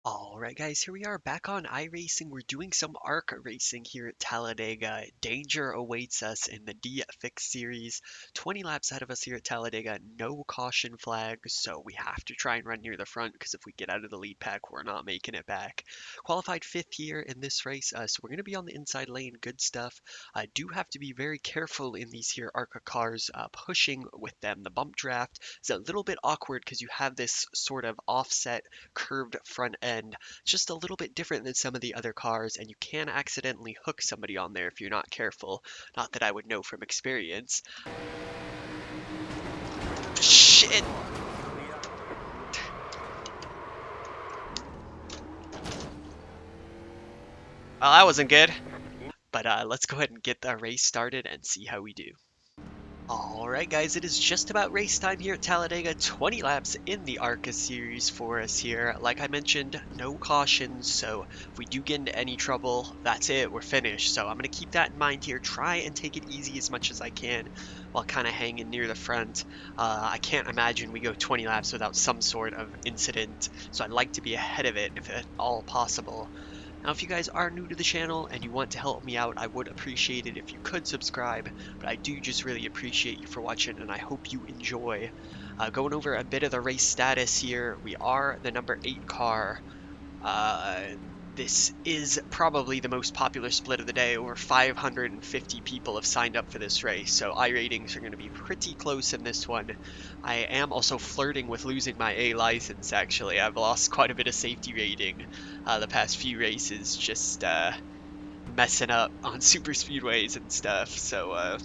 Alright guys, here we are back on iRacing. We're doing some ARCA racing here at Talladega. Danger awaits us in the D-Fix series. 20 laps ahead of us here at Talladega. No caution flags, so we have to try and run near the front because if we get out of the lead pack, we're not making it back. Qualified 5th here in this race, so we're going to be on the inside lane. Good stuff. I do have to be very careful in these here ARCA cars, pushing with them. The bump draft is a little bit awkward because you have this sort of offset curved front end, just a little bit different than some of the other cars, and you can accidentally hook somebody on there if you're not careful. Not that I would know from experience. Shit! Well, that wasn't good. But let's go ahead and get the race started and see how we do. Alright guys, it is just about race time here at Talladega. 20 laps in the ARCA series for us here. Like I mentioned, no cautions, so if we do get into any trouble, that's it, we're finished. So I'm going to keep that in mind here, try and take it easy as much as I can while kind of hanging near the front. I can't imagine we go 20 laps without some sort of incident, so I'd like to be ahead of it if at all possible. Now, if you guys are new to the channel and you want to help me out, I would appreciate it if you could subscribe, but I do just really appreciate you for watching, and I hope you enjoy. Going over a bit of the race status here, we are the number 8 car. This is probably the most popular split of the day. Over 550 people have signed up for this race, so iRatings are going to be pretty close in this one. I am also flirting with losing my A license, actually. I've lost quite a bit of safety rating the past few races, just messing up on super speedways and stuff, so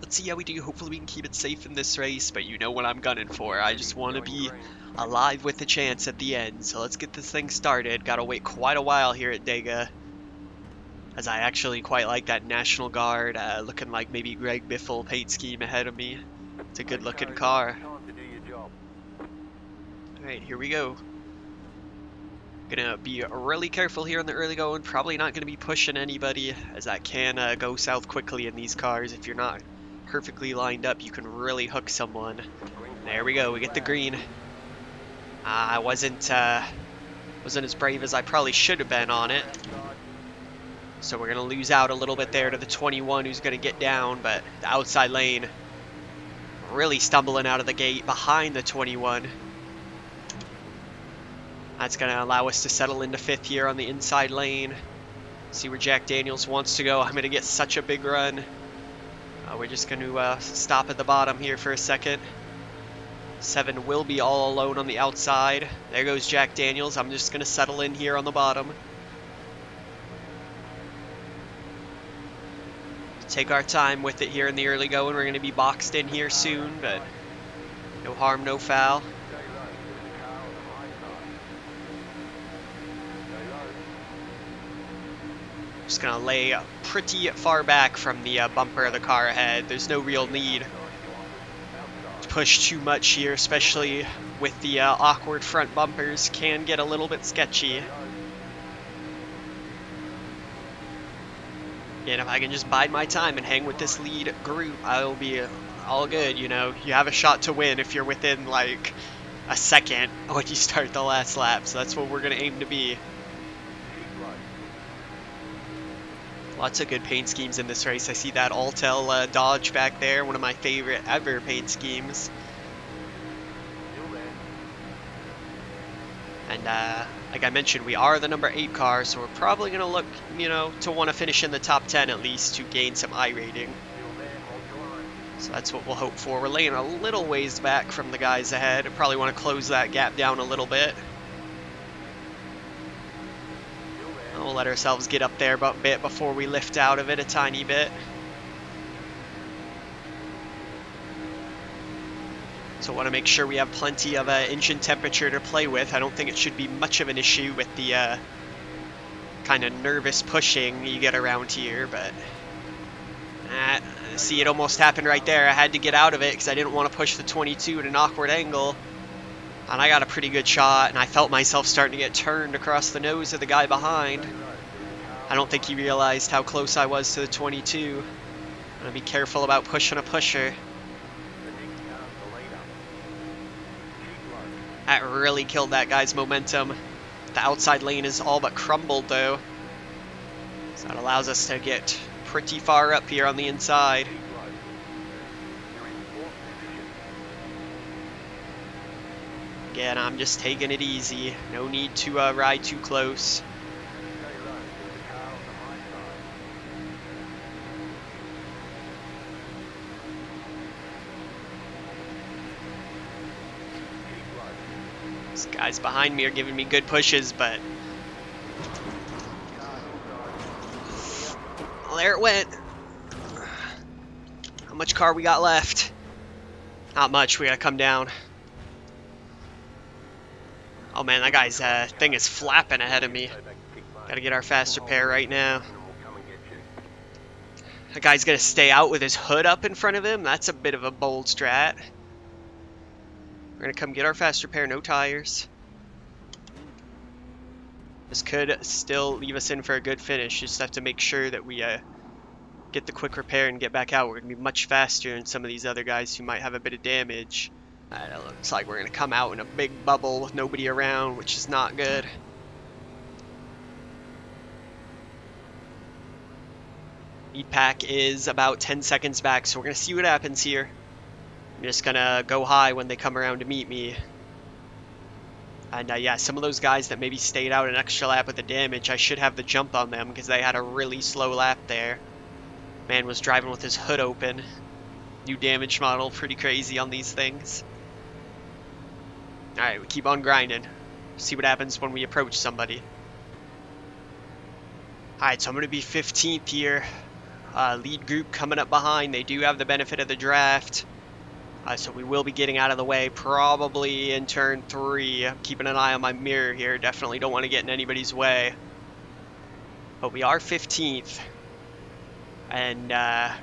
let's see how we do. Hopefully we can keep it safe in this race, but you know what I'm gunning for. I just want to be alive with the chance at the end. So let's get this thing started. Gotta wait quite a while here at Dega, as I actually quite like that National Guard, looking like maybe Greg Biffle paint scheme ahead of me. It's a good looking car. Alright, here we go. Gonna be really careful here on the early going. Probably not gonna be pushing anybody, as that can go south quickly in these cars. If you're not perfectly lined up, you can really hook someone. There we go, we get the green. I wasn't as brave as I probably should have been on it. So we're gonna lose out a little bit there to the 21 who's gonna get down, but the outside lane really stumbling out of the gate behind the 21. That's gonna allow us to settle into 5th here on the inside lane. See where Jack Daniels wants to go. I'm gonna get such a big run. We're just gonna stop at the bottom here for a second. 7 will be all alone on the outside. There goes Jack Daniels. I'm just gonna settle in here on the bottom. Take our time with it here in the early going. We're gonna be boxed in here soon, but no harm, no foul. Just gonna lay pretty far back from the bumper of the car ahead. There's no real need to push too much here, especially with the awkward front bumpers. Can get a little bit sketchy. And if I can just bide my time and hang with this lead group, I'll be all good, you know. You have a shot to win if you're within like a second when you start the last lap, so that's what we're gonna aim to be. Lots of good paint schemes in this race. I see that Altel Dodge back there, one of my favorite ever paint schemes. And like I mentioned, we are the number 8 car, so we're probably going to look, you know, to want to finish in the top 10 at least to gain some I rating. So that's what we'll hope for. We're laying a little ways back from the guys ahead. I probably want to close that gap down a little bit. We'll let ourselves get up there a bit before we lift out of it a tiny bit. So I want to make sure we have plenty of engine temperature to play with. I don't think it should be much of an issue with the kind of nervous pushing you get around here, but see, it almost happened right there. I had to get out of it because I didn't want to push the 22 at an awkward angle. And I got a pretty good shot, and I felt myself starting to get turned across the nose of the guy behind. I don't think he realized how close I was to the 22. I'm gonna be careful about pushing a pusher. That really killed that guy's momentum. The outside lane is all but crumbled though. So it allows us to get pretty far up here on the inside. Again, I'm just taking it easy. No need to ride too close. These guys behind me are giving me good pushes, but well, there it went. How much car we got left? Not much. We gotta come down. Oh man, that guy's thing is flapping ahead of me. Gotta get our faster pair right now. That guy's gonna stay out with his hood up in front of him. That's a bit of a bold strat. We're gonna come get our faster pair, no tires. This could still leave us in for a good finish. Just have to make sure that we get the quick repair and get back out. We're gonna be much faster than some of these other guys who might have a bit of damage. It looks like we're gonna come out in a big bubble with nobody around, which is not good. Lead pack is about 10 seconds back, so we're gonna see what happens here. I'm just gonna go high when they come around to meet me. And yeah, some of those guys that maybe stayed out an extra lap with the damage, I should have the jump on them because they had a really slow lap there. Man was driving with his hood open. New damage model, pretty crazy on these things. Alright, we keep on grinding. See what happens when we approach somebody. Alright, so I'm going to be 15th here. Lead group coming up behind. They do have the benefit of the draft. So we will be getting out of the way probably in turn 3. I'm keeping an eye on my mirror here. Definitely don't want to get in anybody's way. But we are 15th. And,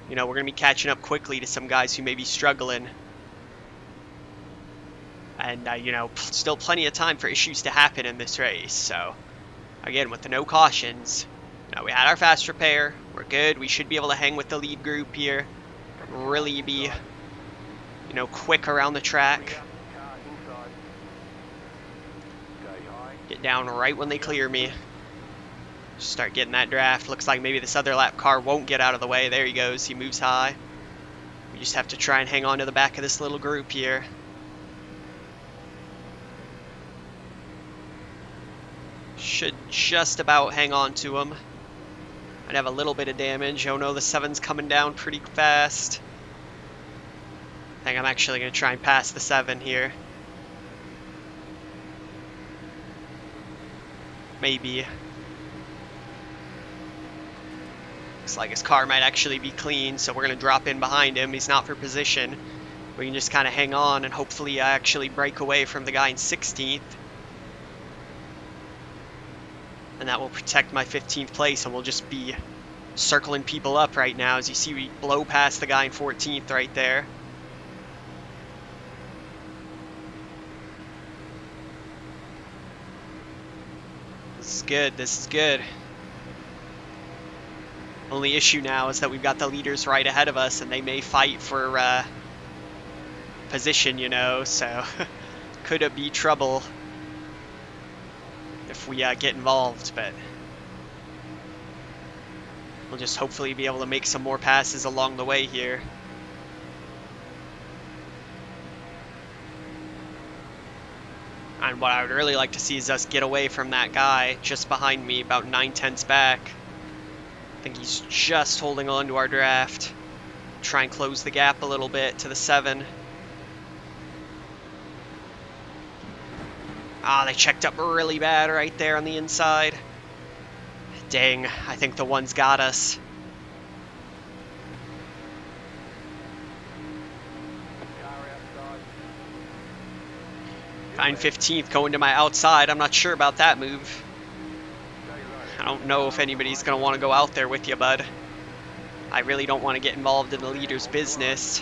you know, we're going to be catching up quickly to some guys who may be struggling. And, you know, still plenty of time for issues to happen in this race. So, again, with the no cautions, we had our fast repair. We're good. We should be able to hang with the lead group here. Really be, you know, quick around the track. Get down right when they clear me. Start getting that draft. Looks like maybe this other lap car won't get out of the way. There he goes. He moves high. We just have to try and hang on to the back of this little group here. Should just about hang on to him. Might have a little bit of damage. Oh no, the 7's coming down pretty fast. I think I'm actually going to try and pass the 7 here. Maybe. Looks like his car might actually be clean, so we're going to drop in behind him. He's not for position. We can just kind of hang on and hopefully actually break away from the guy in 16th. And that will protect my 15th place, and we'll just be circling people up right now. As you see, we blow past the guy in 14th right there. This is good. This is good. Only issue now is that we've got the leaders right ahead of us, and they may fight for position, you know, so could it be trouble if we get involved, but we'll just hopefully be able to make some more passes along the way here. And what I would really like to see is us get away from that guy just behind me, about 9/10 back. I think he's just holding on to our draft. Try and close the gap a little bit to the 7. Ah, they checked up really bad right there on the inside. Dang, I think the 1's got us. I'm 15th going to my outside. I'm not sure about that move. I don't know if anybody's going to want to go out there with you, bud. I really don't want to get involved in the leader's business.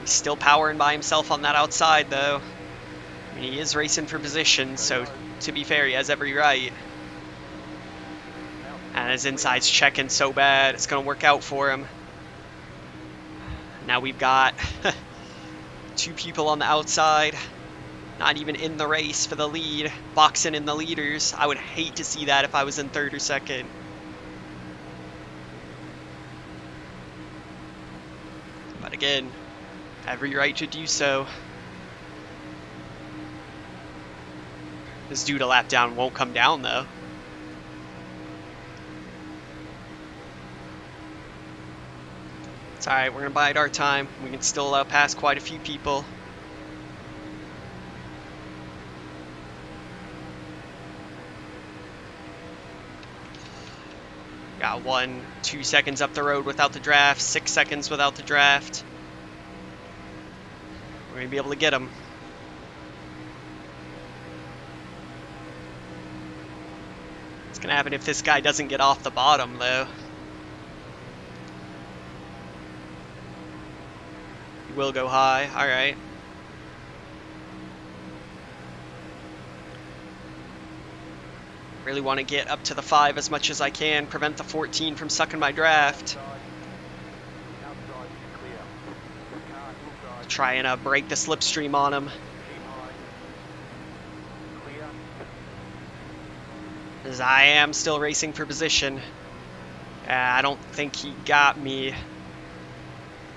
He's still powering by himself on that outside, though. I mean, he is racing for position, so to be fair, he has every right. And his inside's checking so bad, it's going to work out for him. Now we've got 2 people on the outside. Not even in the race for the lead, boxing in the leaders. I would hate to see that if I was in third or second. But again, every right to do so. This dude a lap down won't come down though. It's alright, we're gonna bide our time. We can still pass quite a few people. Got 1-2 seconds up the road without the draft, 6 seconds without the draft. We're gonna be able to get him. What's gonna happen if this guy doesn't get off the bottom though? He will go high, alright. Really want to get up to the 5 as much as I can, prevent the 14 from sucking my draft. Try and break the slipstream on him. As I am still racing for position. I don't think he got me.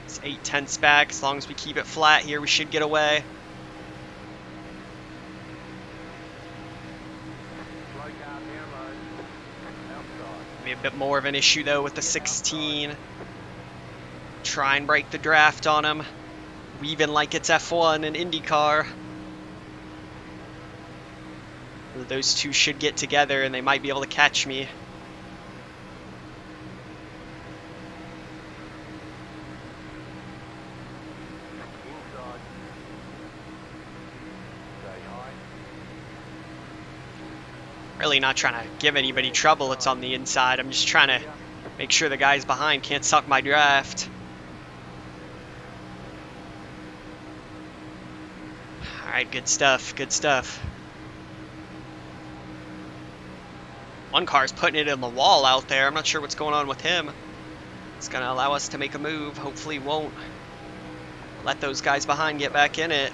It's 8/10 back. As long as we keep it flat here, we should get away. Be a bit more of an issue though with the 16. Try and break the draft on him. Weaving like it's F1 and IndyCar. Those two should get together and they might be able to catch me. Really not trying to give anybody trouble. It's on the inside. I'm just trying to make sure the guys behind can't suck my draft. Alright, good stuff, good stuff. One car's putting it in the wall out there. I'm not sure what's going on with him. It's going to allow us to make a move. Hopefully won't let those guys behind get back in it.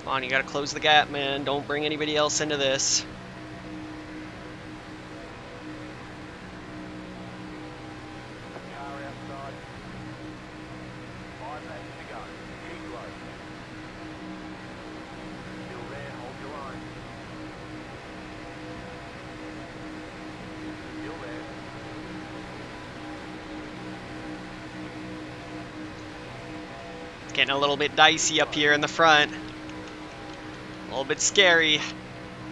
Come on, you got to close the gap, man. Don't bring anybody else into this. Getting a little bit dicey up here in the front. A little bit scary.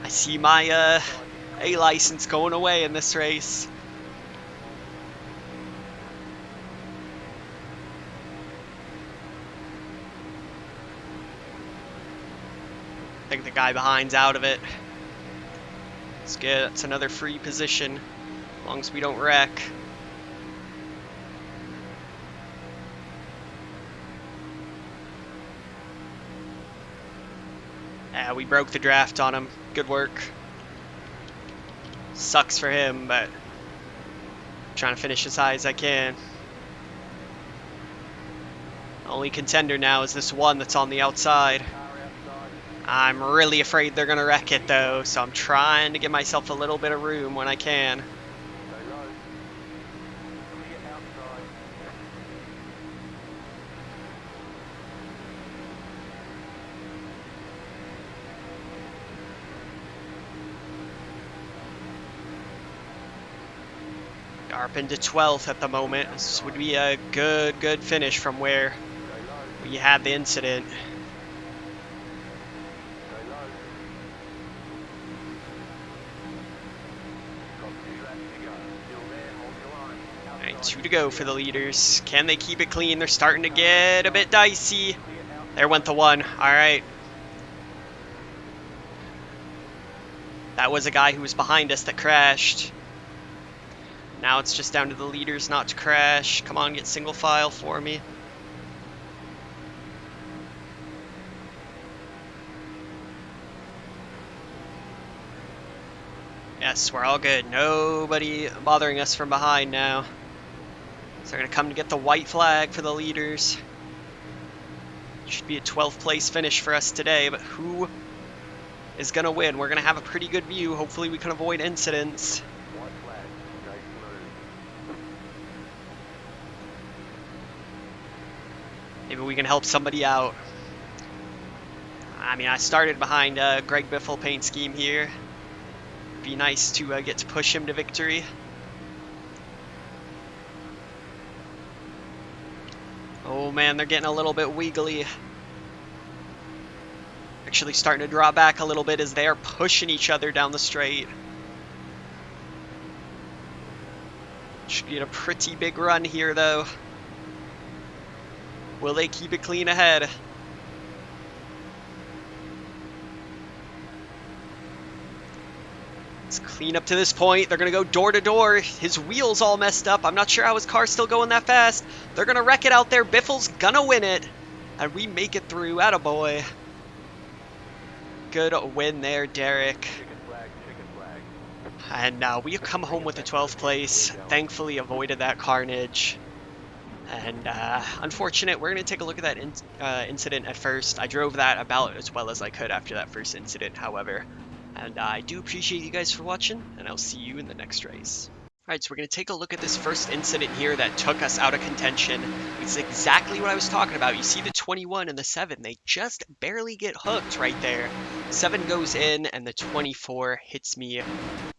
I see my A license going away in this race. I think the guy behind's out of it. It's good. That's another free position. As long as we don't wreck. Yeah, we broke the draft on him. Good work. Sucks for him, but I'm trying to finish as high as I can. The only contender now is this one that's on the outside. I'm really afraid they're going to wreck it though, so I'm trying to give myself a little bit of room when I can. Up into 12th at the moment. This would be a good finish from where we had the incident. Alright, 2 to go for the leaders. Can they keep it clean? They're starting to get a bit dicey. There went the 1. Alright. That was a guy who was behind us that crashed. Now it's just down to the leaders not to crash. Come on, get single file for me. Yeah, Yes, we're all good. Nobody bothering us from behind now. So they're going to come to get the white flag for the leaders. Should be a 12th place finish for us today, but who is going to win? We're going to have a pretty good view. Hopefully we can avoid incidents. Maybe we can help somebody out. I mean, I started behind Greg Biffle paint scheme here. Be nice to get to push him to victory. Oh man, they're getting a little bit wiggly. Actually starting to draw back a little bit as they are pushing each other down the straight. Should get a pretty big run here though. Will they keep it clean ahead? Let's clean up to this point. They're going to go door to door. His wheel's all messed up. I'm not sure how his car's still going that fast. They're going to wreck it out there. Biffle's going to win it. And we make it through. Attaboy. Good win there, Derek. And we come home with the 12th place. Thankfully avoided that carnage. And unfortunate, we're going to take a look at that incident at first. I drove that about as well as I could after that first incident, however. And I do appreciate you guys for watching, and I'll see you in the next race. Alright, so we're going to take a look at this first incident here that took us out of contention. It's exactly what I was talking about. You see the 21 and the 7, they just barely get hooked right there. 7 goes in, and the 24 hits me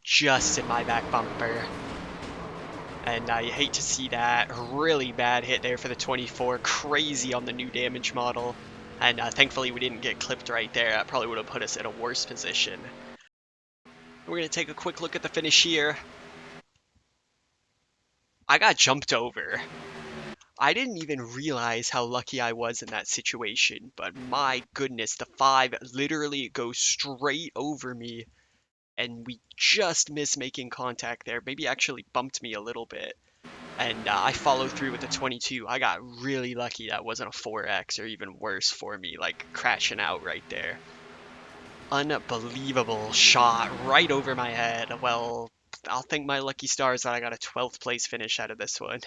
just in my back bumper. And you hate to see that. Really bad hit there for the 24. Crazy on the new damage model. And thankfully we didn't get clipped right there. That probably would have put us in a worse position. We're going to take a quick look at the finish here. I got jumped over. I didn't even realize how lucky I was in that situation, but my goodness, the 5 literally goes straight over me, and we just missed making contact there. Maybe actually bumped me a little bit, and I followed through with the 22. I got really lucky that wasn't a 4X or even worse for me, like crashing out right there. Unbelievable shot right over my head. Well, I'll thank my lucky stars that I got a 12th place finish out of this one.